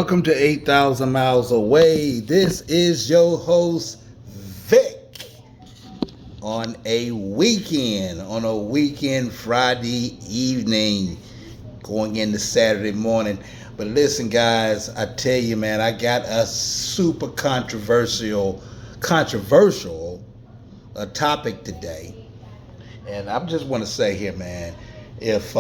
Welcome to 8,000 Miles Away. This is your host, Vic, on a weekend Friday evening, going into Saturday morning. But listen, guys, I tell you, man, I got a super controversial topic today. And I just want to say here, man, if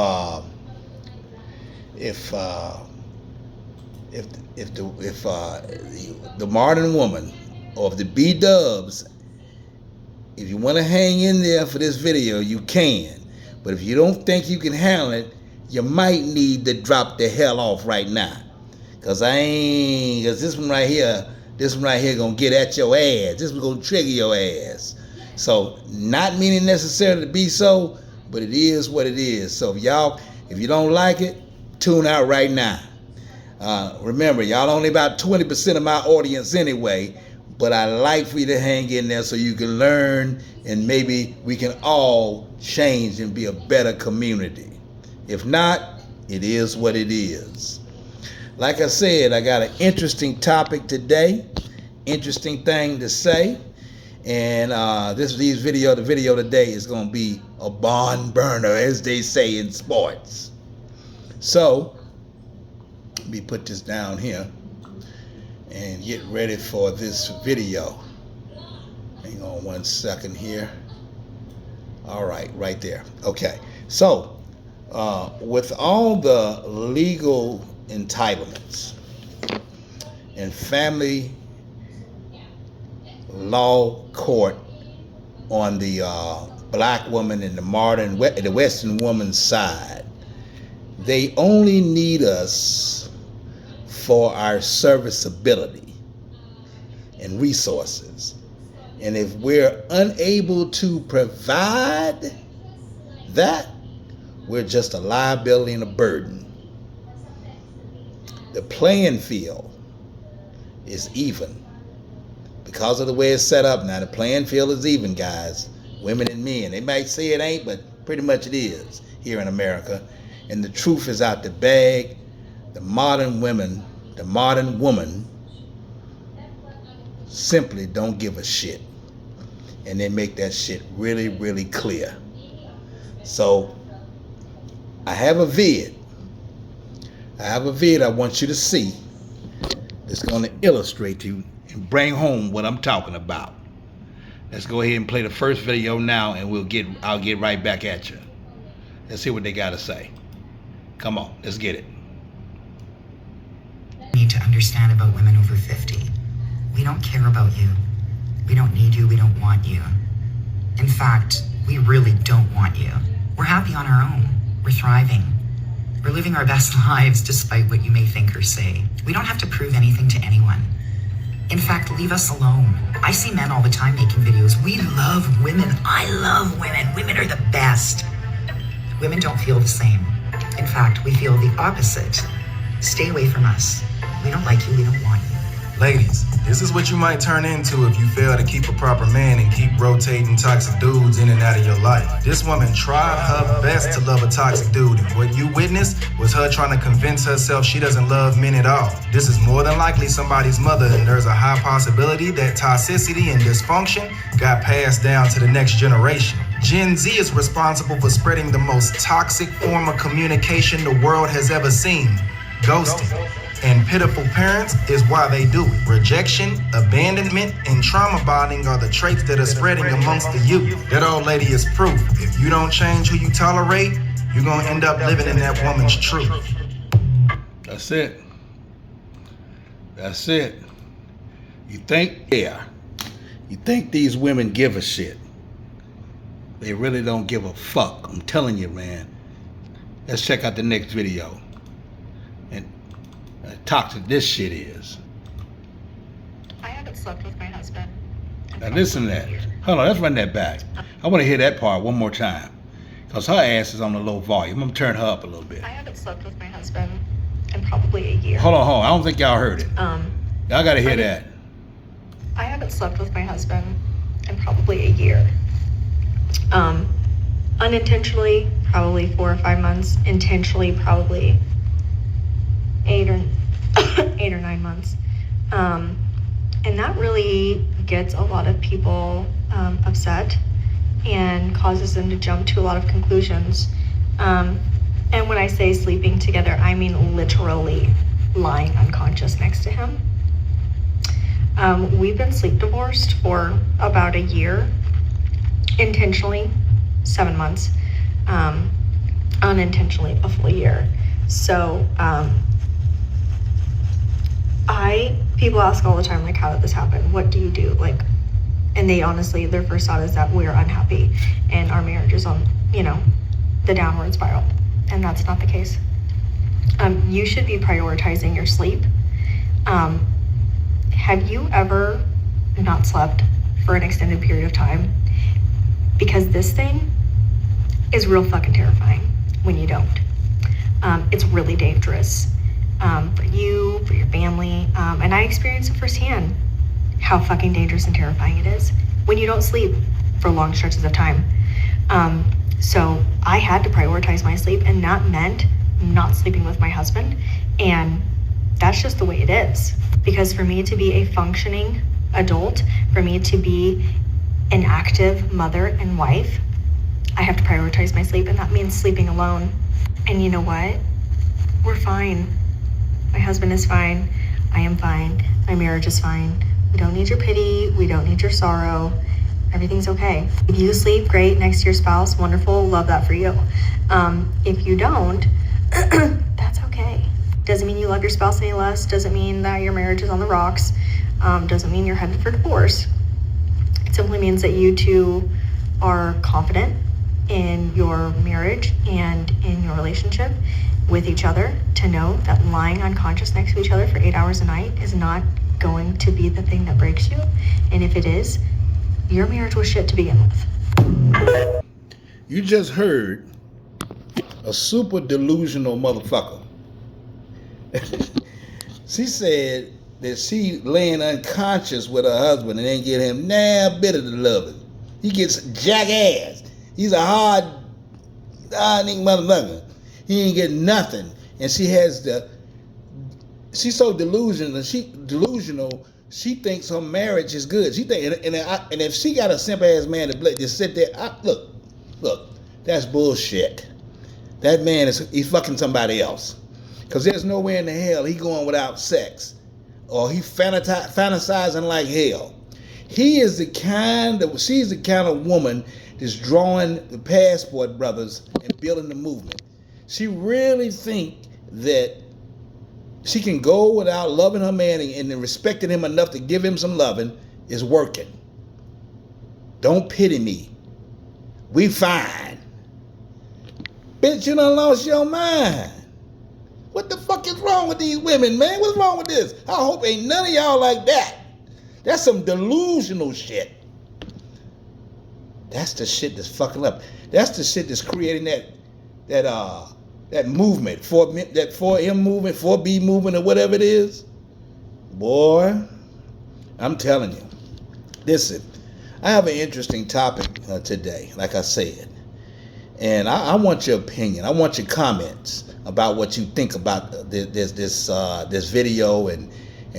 the modern woman or if the B-dubs, if you want to hang in there for this video, you can. But if you don't think you can handle it, you might need to drop the hell off right now. Cause this one right here gonna get at your ass. This one gonna trigger your ass. So not meaning necessarily to be so, but it is what it is. So if you don't like it, tune out right now. Remember, y'all only about 20% of my audience anyway, but I like for you to hang in there so you can learn and maybe we can all change and be a better community. If not, it is what it is. Like I said, I got an interesting topic today, interesting thing to say, and the video today is going to be a barn burner, as they say in sports. So, let me put this down here and get ready for this video. Hang on one second here. All right, right there. Okay, so with all the legal entitlements and family law court on the black woman and the Western woman's side, they only need us for our serviceability and resources. And if we're unable to provide that, we're just a liability and a burden. The playing field is even. Because of the way it's set up now, the playing field is even, guys. Women and men. They might say it ain't, but pretty much it is here in America. And the truth is out the bag. The modern woman simply don't give a shit. And they make that shit really, really clear. So, I have a vid I want you to see that's going to illustrate to you and bring home what I'm talking about. Let's go ahead and play the first video now, and I'll get right back at you. Let's see what they got to say. Come on, let's get it. Need to understand about women over 50. We don't care about you. We don't need you. We don't want you. In fact, we really don't want you. We're happy on our own. We're thriving. We're living our best lives despite what you may think or say. We don't have to prove anything to anyone. In fact, leave us alone. I see men all the time making videos. We love women. I love women. Women are the best. Women don't feel the same. In fact, we feel the opposite. Stay away from us. We don't like you. We don't want you. Ladies, this is what you might turn into if you fail to keep a proper man and keep rotating toxic dudes in and out of your life. This woman tried her best to love a toxic dude, and what you witnessed was her trying to convince herself she doesn't love men at all. This is more than likely somebody's mother, and there's a high possibility that toxicity and dysfunction got passed down to the next generation. Gen Z is responsible for spreading the most toxic form of communication the world has ever seen, ghosting. And pitiful parents is why they do it. Rejection, abandonment, and trauma bonding are the traits that are spreading amongst the youth. That old lady is proof. If you don't change who you tolerate, you're gonna end up living in that woman's truth. That's it. That's it. You think these women give a shit. They really don't give a fuck. I'm telling you, man. Let's check out the next video. And toxic this shit is. I haven't slept with my husband. Now listen to that. Hold on, let's run that back. I want to hear that part one more time. Because her ass is on a low volume. I'm going to turn her up a little bit. I haven't slept with my husband in probably a year. Hold on. I don't think y'all heard it. Y'all got to hear that. I haven't slept with my husband in probably a year. Unintentionally, probably 4 or 5 months. Intentionally, probably 8 or 8 or 9 months. And that really gets a lot of people upset and causes them to jump to a lot of conclusions. And when I say sleeping together, I mean literally lying unconscious next to him. We've been sleep divorced for about a year, intentionally 7 months, unintentionally a full year. So people ask all the time, like, how did this happen? What do you do? Like, and they honestly, their first thought is that we're unhappy and our marriage is on, the downward spiral. And that's not the case. You should be prioritizing your sleep. Have you ever not slept for an extended period of time? Because this thing is real fucking terrifying when you don't. It's really dangerous for you, for your family. And I experienced it firsthand, how fucking dangerous and terrifying it is when you don't sleep for long stretches of time. So I had to prioritize my sleep, and that meant not sleeping with my husband. And that's just the way it is. Because for me to be a functioning adult, for me to be an active mother and wife, I have to prioritize my sleep, and that means sleeping alone. And you know what? We're fine. My husband is fine. I am fine. My marriage is fine. We don't need your pity. We don't need your sorrow. Everything's okay. If you sleep great next to your spouse, wonderful, love that for you. If you don't, that's okay. Doesn't mean you love your spouse any less. Doesn't mean that your marriage is on the rocks. Doesn't mean you're headed for divorce. It simply means that you two are confident in your marriage and in your relationship with each other, to know that lying unconscious next to each other for 8 hours a night is not going to be the thing that breaks you. And if it is, your marriage was shit to begin with. You just heard a super delusional motherfucker. She said that she laying unconscious with her husband and ain't get him now bit of the loving. He gets jackass. He's a hard nigga motherfucker. He ain't getting nothing. And she's so delusional. She thinks her marriage is good. She think, and if she got a simple ass man to just sit there, look, that's bullshit. That man he's fucking somebody else. Because there's nowhere in the hell he going without sex, or he fantasizing like hell. She's the kind of woman that's drawing the Passport Brothers and building the movement. She really think that she can go without loving her man and respecting him enough to give him some loving is working. Don't pity me. We fine. Bitch, you done lost your mind. What the fuck is wrong with these women, man? What's wrong with this? I hope ain't none of y'all like that. That's some delusional shit. That's the shit that's fucking up. That's the shit that's creating that movement, that 4M movement, 4B movement, or whatever it is. Boy, I'm telling you. Listen, I have an interesting topic today, like I said. And I want your opinion. I want your comments about what you think about this video and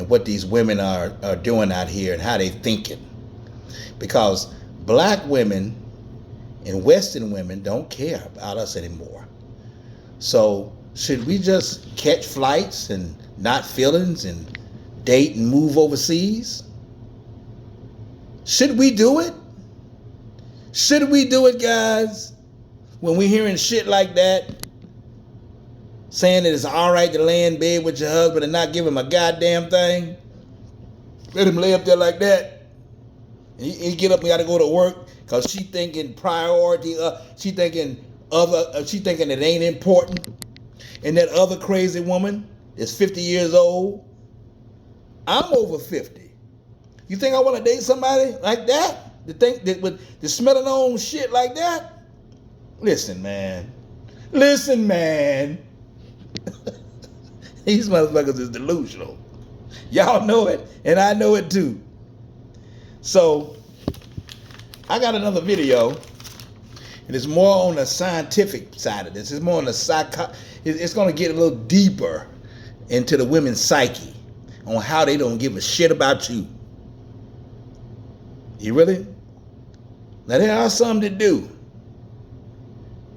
what these women are doing out here and how they thinking. Because black women and Western women don't care about us anymore. So should we just catch flights and not feelings and date and move overseas? Should we do it? Should we do it, guys? When we're hearing shit like that, saying that it's all right to lay in bed with your husband and not give him a goddamn thing, let him lay up there like that. He get up and got to go to work because she thinking priority. She thinking it ain't important. And that other crazy woman is 50 years old. I'm over 50. You think I want to date somebody like that? To smell an own shit like that? Listen, man. These motherfuckers is delusional. Y'all know it, and I know it too. So, I got another video, and it's more on the scientific side of this. It's more on the it's going to get a little deeper into the women's psyche on how they don't give a shit about you. You really? Now there are some that do.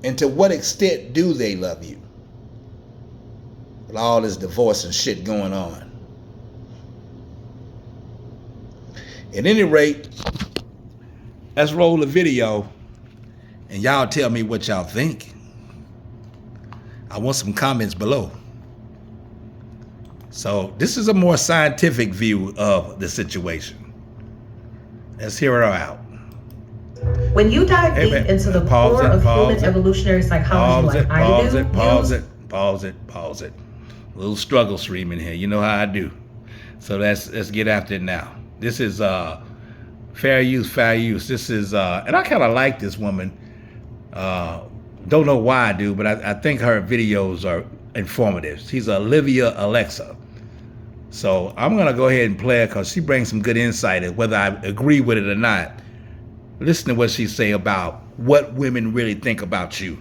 And to what extent do they love you? With all this divorce and shit going on. At any rate, let's roll the video and y'all tell me what y'all think. I want some comments below. So this is a more scientific view of the situation. Let's hear her out. When you dive deep into the core of human evolutionary psychology like I do, Pause it. A little struggle stream in here. You know how I do. So let's get after it now. This is fair use. This is and I kind of like this woman. Don't know why I do, but I think her videos are informative. She's Olivia Alexa. So I'm gonna go ahead and play her because she brings some good insight, and whether I agree with it or not. Listen to what she say about what women really think about you.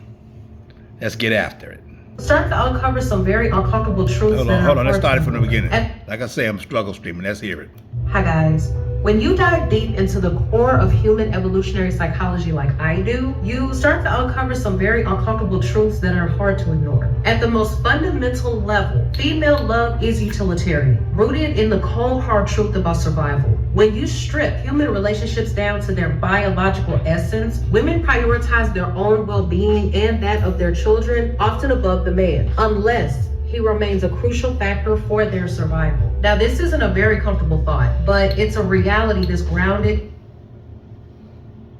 Let's get after it. Start to uncover some very uncomfortable truths. Hold on. Let's start it from the beginning. Like I say, I'm struggle streaming. Let's hear it. Hi guys. When you dive deep into the core of human evolutionary psychology like I do, you start to uncover some very uncomfortable truths that are hard to ignore. At the most fundamental level, female love is utilitarian, rooted in the cold hard truth about survival. When you strip human relationships down to their biological essence, women prioritize their own well-being and that of their children, often above the man, unless he remains a crucial factor for their survival. Now, this isn't a very comfortable thought, but it's a reality that's grounded.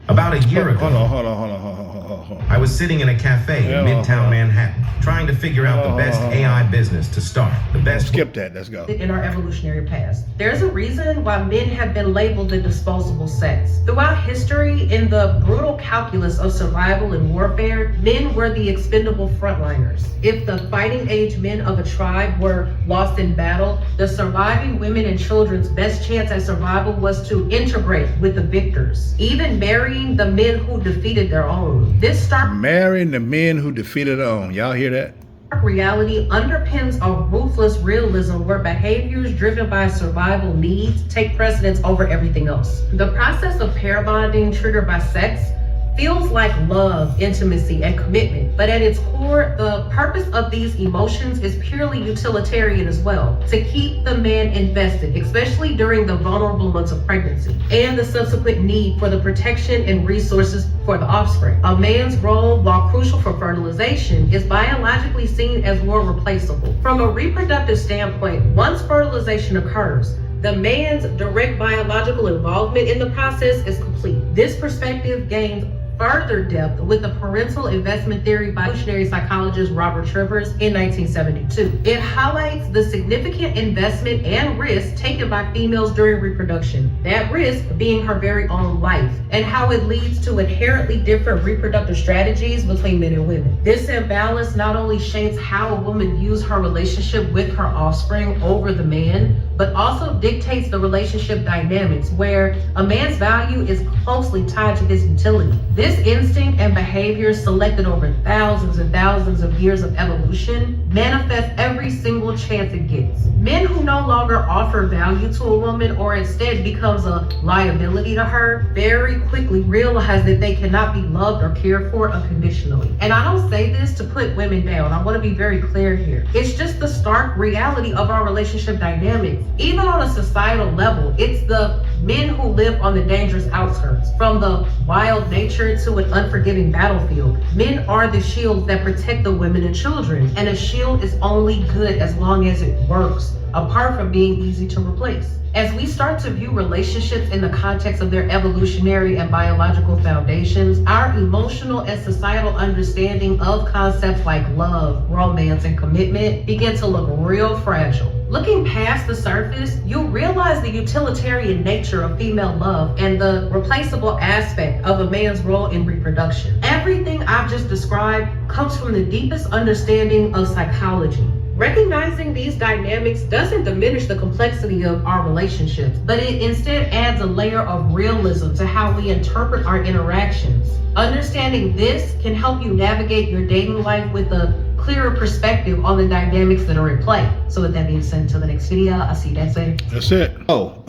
About a year ago, Hold on. I was sitting in a cafe in Midtown Manhattan, trying to figure out the best AI business to start. The best. Skip that. Let's go. In our evolutionary past, there's a reason why men have been labeled the disposable sex. Throughout history, in the brutal calculus of survival and warfare, men were the expendable frontliners. If the fighting age men of a tribe were lost in battle, the surviving women and children's best chance at survival was to integrate with the victors, even marrying the men who defeated their own. This stark Marrying the men who defeated their own. Y'all hear that? reality underpins a ruthless realism where behaviors driven by survival needs take precedence over everything else. The process of pair bonding triggered by sex feels like love, intimacy, and commitment, but at its core, the purpose of these emotions is purely utilitarian as well, to keep the man invested, especially during the vulnerable months of pregnancy, and the subsequent need for the protection and resources for the offspring. A man's role, while crucial for fertilization, is biologically seen as more replaceable. From a reproductive standpoint, once fertilization occurs, the man's direct biological involvement in the process is complete. This perspective gains further depth with the parental investment theory by evolutionary psychologist Robert Trivers in 1972. It highlights the significant investment and risk taken by females during reproduction, that risk being her very own life, and how it leads to inherently different reproductive strategies between men and women. This imbalance not only shapes how a woman views her relationship with her offspring over the man, but also dictates the relationship dynamics where a man's value is closely tied to his utility. This instinct and behavior selected over thousands and thousands of years of evolution manifests every single chance it gets. Men who no longer offer value to a woman or instead becomes a liability to her very quickly realize that they cannot be loved or cared for unconditionally. And I don't say this to put women down. I want to be very clear here. It's just the stark reality of our relationship dynamics. Even on a societal level, it's the men who live on the dangerous outskirts, from the wild nature to an unforgiving battlefield. Men are the shields that protect the women and children, and a shield is only good as long as it works, apart from being easy to replace. As we start to view relationships in the context of their evolutionary and biological foundations, our emotional and societal understanding of concepts like love, romance, and commitment begin to look real fragile. Looking past the surface, you realize the utilitarian nature of female love and the replaceable aspect of a man's role in reproduction. Everything I've just described comes from the deepest understanding of psychology. Recognizing these dynamics doesn't diminish the complexity of our relationships, but it instead adds a layer of realism to how we interpret our interactions. Understanding this can help you navigate your dating life with a clearer perspective on the dynamics that are in play. So with that being said, until the next video, I'll see you guys later. That's it. Oh,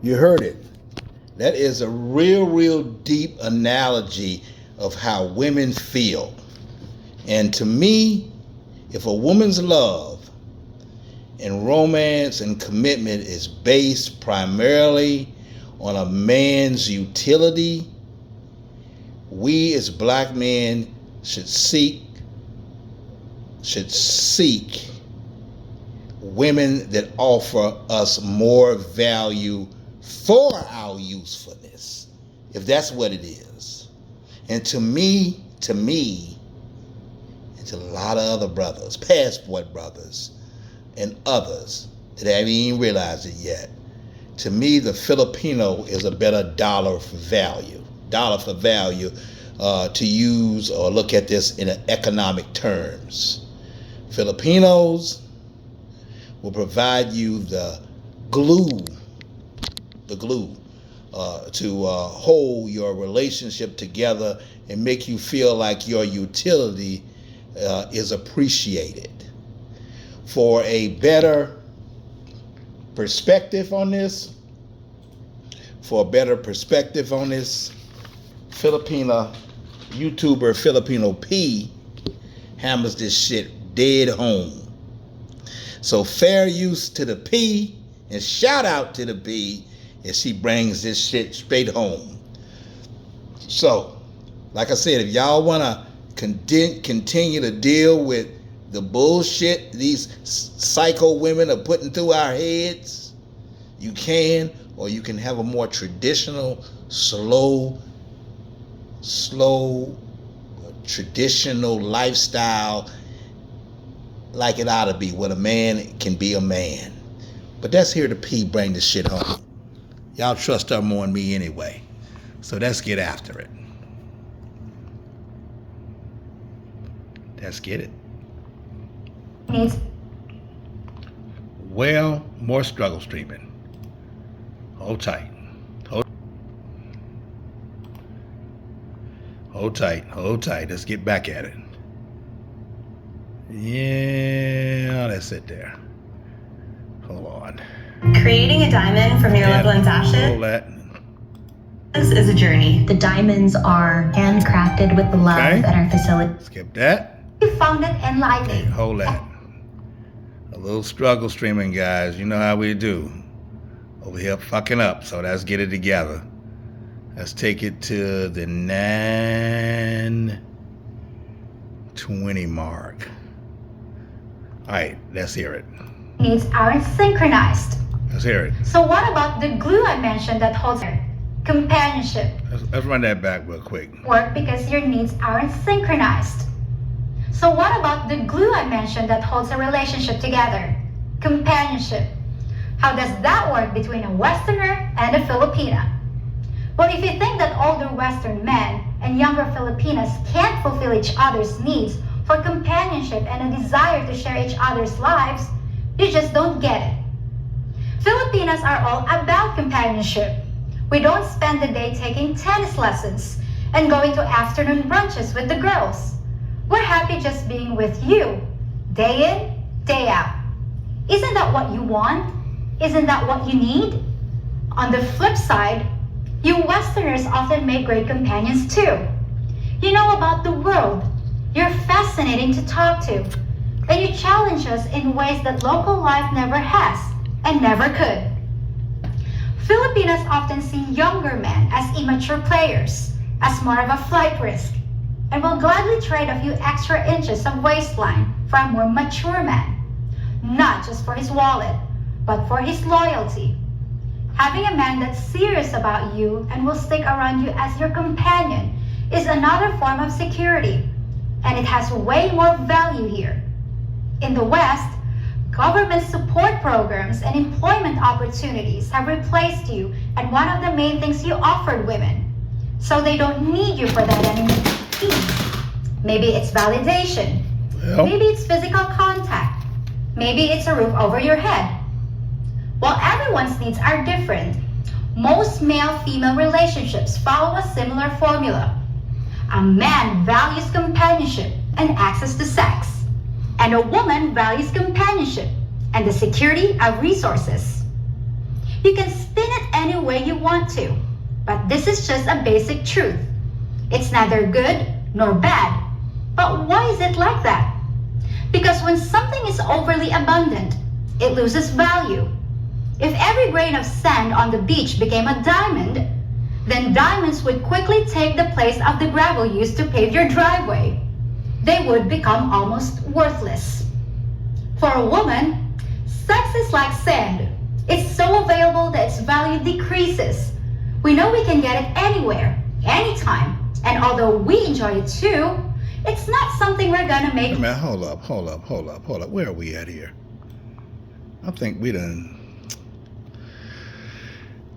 you heard it. That is a real deep analogy of how women feel. And to me, if a woman's love and romance and commitment is based primarily on a man's utility, we as black men should seek women that offer us more value for our usefulness, if that's what it is. And to me, and to a lot of other brothers, passport brothers, and others that haven't even realized it yet, to me, the Filipino is a better dollar for value to use or look at this in economic terms. Filipinos will provide you the glue to hold your relationship together and make you feel like your utility is appreciated. For a better perspective on this, Filipina YouTuber Filipino P hammers this shit dead home. So fair use to the P and shout out to the P as she brings this shit straight home. So, like I said, if y'all want to continue to deal with the bullshit these psycho women are putting through our heads, you can, or you can have a more traditional, slow traditional lifestyle like it ought to be, where a man can be a man. But that's here to P bring this shit home. Y'all trust her more than me anyway. So let's get after it. Let's get it. Well, more struggle streaming. Hold tight. Hold tight. Let's get back at it. Yeah, that's it there. Hold on. Creating a diamond from your loved one's ashes Hold that. is a journey. The diamonds are handcrafted with love Okay. at our facility. Skip that. We found it enlightening. Hold that. A little struggle streaming, guys. You know how we do. Over here fucking up, so let's get it together. Let's take it to the 9:20 mark. All right, let's hear it. Needs aren't synchronized. Let's hear it. So what about the glue I mentioned that holds companionship? Let's run that back real quick. Work because your needs aren't synchronized. So what about the glue I mentioned that holds a relationship together? Companionship. How does that work between a Westerner and a Filipina? Well, if you think that older Western men and younger Filipinas can't fulfill each other's needs for companionship and a desire to share each other's lives, you just don't get it. Filipinas are all about companionship. We don't spend the day taking tennis lessons and going to afternoon brunches with the girls. We're happy just being with you, day in, day out. Isn't that what you want? Isn't that what you need? On the flip side, you Westerners often make great companions too. You know about the world. You're fascinating to talk to. And you challenge us in ways that local life never has and never could. Filipinas often see younger men as immature players, as more of a flight risk, and will gladly trade a few extra inches of waistline for a more mature man, not just for his wallet, but for his loyalty. Having a man that's serious about you and will stick around you as your companion is another form of security, and it has way more value here. In the West, government support programs and employment opportunities have replaced you and one of the main things you offered women, so they don't need you for that anymore. Maybe it's validation. Well, Maybe it's physical contact. Maybe it's a roof over your head. While everyone's needs are different, most male-female relationships follow a similar formula. A man values companionship and access to sex. and a woman values companionship and the security of resources. You can spin it any way you want to, but this is just a basic truth. It's neither good nor bad. But why is it like that? Because when something is overly abundant, it loses value. If every grain of sand on the beach became a diamond, then diamonds would quickly take the place of the gravel used to pave your driveway. They would become almost worthless. For a woman, sex is like sand. It's so available that its value decreases. We know we can get it anywhere, anytime, and although we enjoy it too, it's not something we're gonna make. Man, hold up. Where are we at here? I think we done.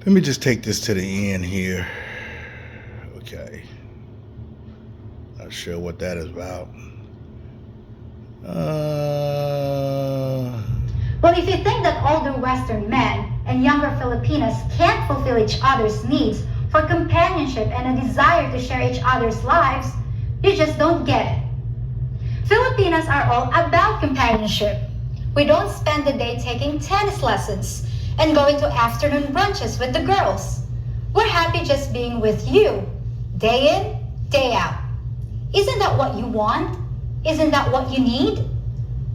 Let me just take this to the end here. Okay. Not sure what that is about. Well, if you think that older Western men and younger Filipinas can't fulfill each other's needs for companionship and a desire to share each other's lives, you just don't get it. Filipinas are all about companionship. We don't spend the day taking tennis lessons and going to afternoon brunches with the girls. We're happy just being with you, day in, day out. Isn't that what you want? Isn't that what you need?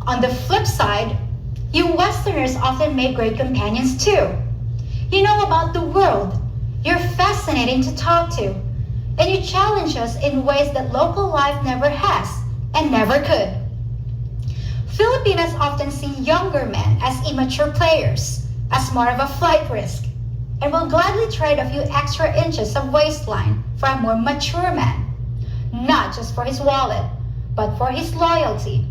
On the flip side, you Westerners often make great companions too. You know about the world. You're fascinating to talk to. And you challenge us in ways that local life never has and never could. Filipinas often see younger men as immature players, as more of a flight risk, and will gladly trade a few extra inches of waistline for a more mature man, not just for his wallet, but for his loyalty.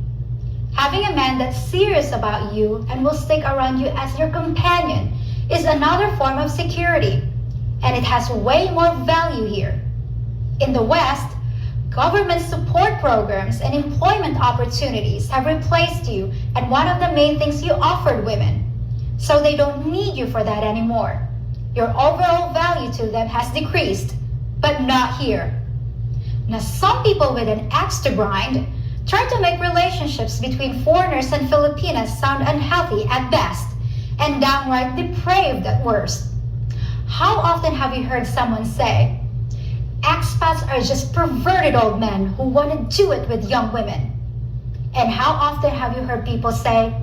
Having a man that's serious about you and will stick around you as your companion is another form of security, and it has way more value here. In the West, government support programs and employment opportunities have replaced you and one of the main things you offered women. So they don't need you for that anymore. Your overall value to them has decreased, but not here. Now, some people with an axe to grind try to make relationships between foreigners and Filipinas sound unhealthy at best and downright depraved at worst. How often have you heard someone say, expats are just perverted old men who want to do it with young women? And how often have you heard people say,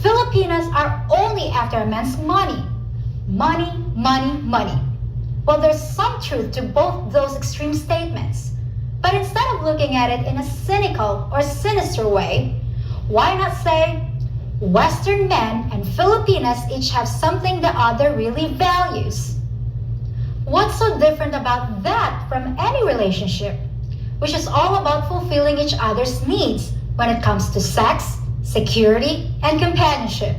Filipinas are only after a man's money? Money, money, money. Well, there's some truth to both those extreme statements. But instead of looking at it in a cynical or sinister way, why not say, Western men and Filipinas each have something the other really values? What's so different about that from any relationship, which is all about fulfilling each other's needs when it comes to sex, security, and companionship?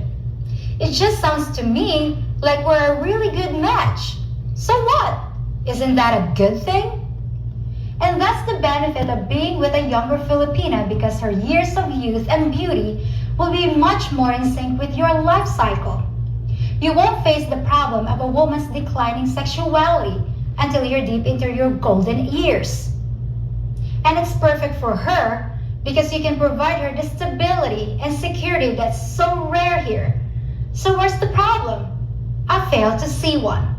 It just sounds to me like we're a really good match. So what? Isn't that a good thing? And that's the benefit of being with a younger Filipina, because her years of youth and beauty will be much more in sync with your life cycle. You won't face the problem of a woman's declining sexuality until you're deep into your golden years. And it's perfect for her because you can provide her the stability and security that's so rare here. So where's the problem? I fail to see one.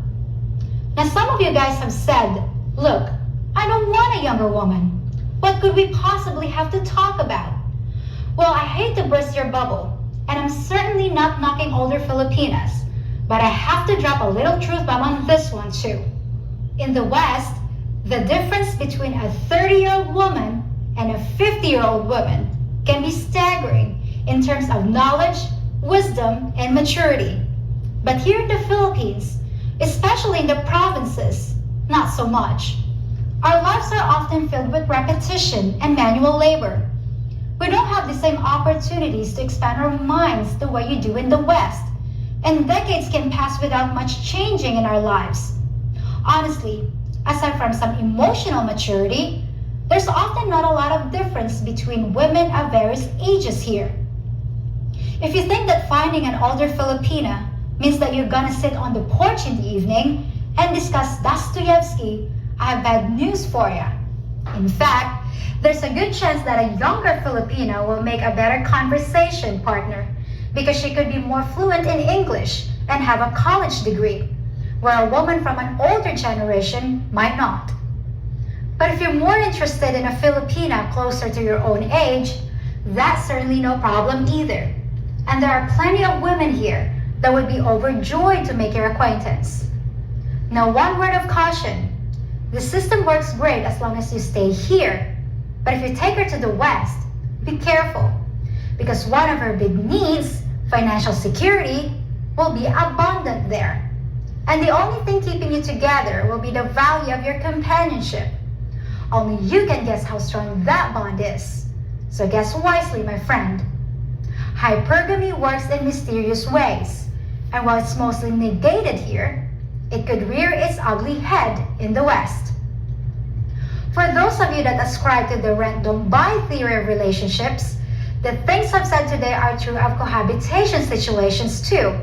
Now, some of you guys have said, look, I don't want a younger woman. What could we possibly have to talk about? Well, I hate to burst your bubble, and I'm certainly not knocking older Filipinas, but I have to drop a little truth bomb on this one too. In the West, the difference between a 30-year-old woman and a 50-year-old woman can be staggering in terms of knowledge, wisdom, and maturity. But here in the Philippines, especially in the provinces, not so much. Our lives are often filled with repetition and manual labor. We don't have the same opportunities to expand our minds the way you do in the West, and decades can pass without much changing in our lives. Honestly, aside from some emotional maturity, there's often not a lot of difference between women of various ages here. If you think that finding an older Filipina means that you're gonna sit on the porch in the evening and discuss Dostoevsky, I have bad news for you. In fact, there's a good chance that a younger Filipino will make a better conversation partner because she could be more fluent in English and have a college degree, where a woman from an older generation might not. But if you're more interested in a Filipina closer to your own age, that's certainly no problem either. And there are plenty of women here that would be overjoyed to make your acquaintance. Now, one word of caution. The system works great as long as you stay here. But if you take her to the West, be careful. Because one of her big needs, financial security, will be abundant there. And the only thing keeping you together will be the value of your companionship. Only you can guess how strong that bond is. So guess wisely, my friend. Hypergamy works in mysterious ways, and while it's mostly negated here, it could rear its ugly head in the West. For those of you that ascribe to the rent-don't-buy theory of relationships, the things I've said today are true of cohabitation situations too.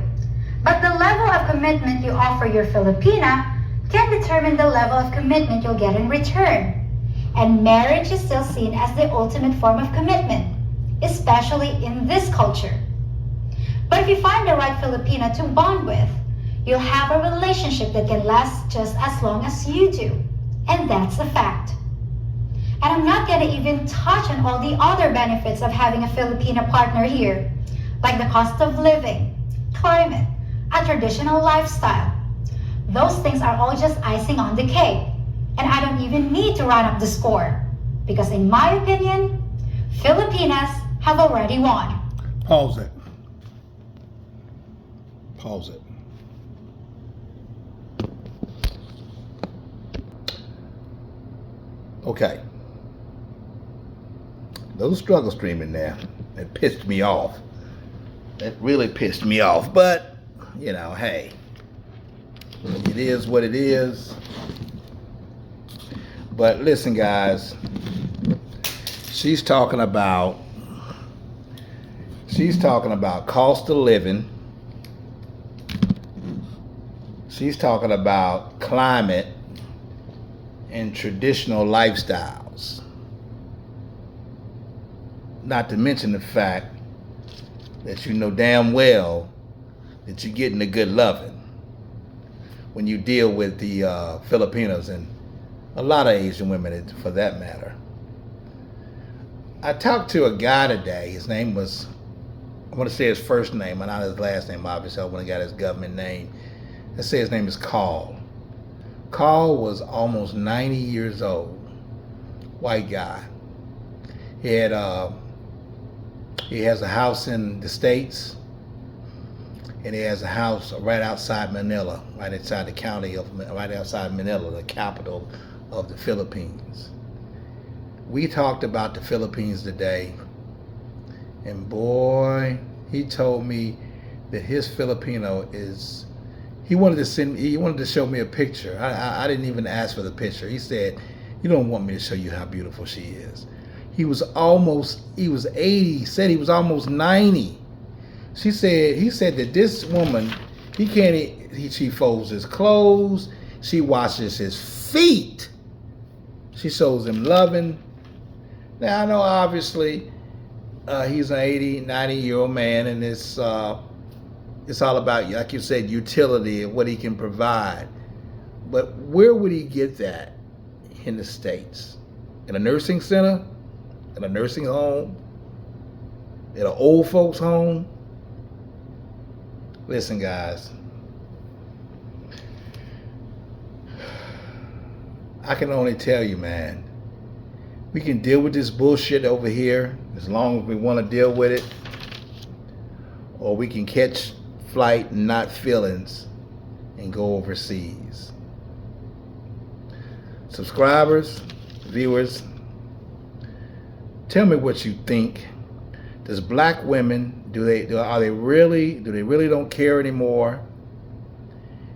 But the level of commitment you offer your Filipina can determine the level of commitment you'll get in return. And marriage is still seen as the ultimate form of commitment, especially in this culture. But if you find the right Filipina to bond with, you'll have a relationship that can last just as long as you do. And that's a fact. And I'm not going to even touch on all the other benefits of having a Filipina partner here, like the cost of living, climate, a traditional lifestyle. Those things are all just icing on the cake. And I don't even need to run up the score. Because in my opinion, Filipinas have already won. Pause it. Pause it. Okay. Little struggle streaming there. It pissed me off. That really pissed me off. But, you know, hey. It is what it is. But listen, guys. She's talking about cost of living. She's talking about climate and traditional lifestyles. Not to mention the fact that you know damn well that you're getting a good loving when you deal with the Filipinos and a lot of Asian women for that matter. I talked to a guy today. His name was, I want to say his first name, but not his last name, obviously. I want to get his government name. Let's say his name is Carl. Carl was almost 90 years old. White guy. He has a house in the States, and he has a house right outside Manila, right outside the county of, right outside Manila, the capital of the Philippines. We talked about the Philippines today, and boy, he told me that his Filipino is, he wanted to show me a picture. I didn't even ask for the picture. He said, "You don't want me to show you how beautiful she is." He was 80, he said he was almost 90. He said that this woman, she folds his clothes, she washes his feet, she shows him loving. Now I know obviously he's an 80, 90-year-old man, and it's all about, like you said, utility and what he can provide. But where would he get that in the States? In a nursing center? In a nursing home? In an old folks home? Listen, guys. I can only tell you, man, we can deal with this bullshit over here as long as we want to deal with it, or we can catch flight and not feelings and go overseas. Subscribers, viewers, tell me what you think. Does black women, do they really don't care anymore,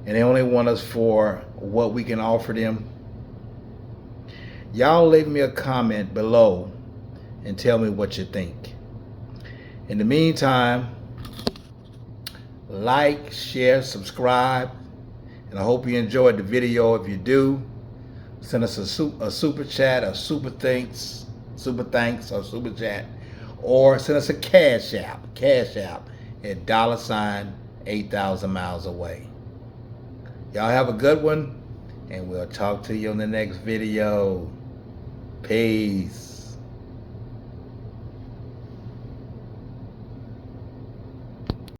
and they only want us for what we can offer them? Y'all leave me a comment below and tell me what you think. In the meantime, like, share, subscribe, and I hope you enjoyed the video. If you do, send us a super chat, a super thanks, super thanks or super chat, or send us a cash app at $8,000 miles away. Y'all have a good one, and we'll talk to you on the next video. Peace.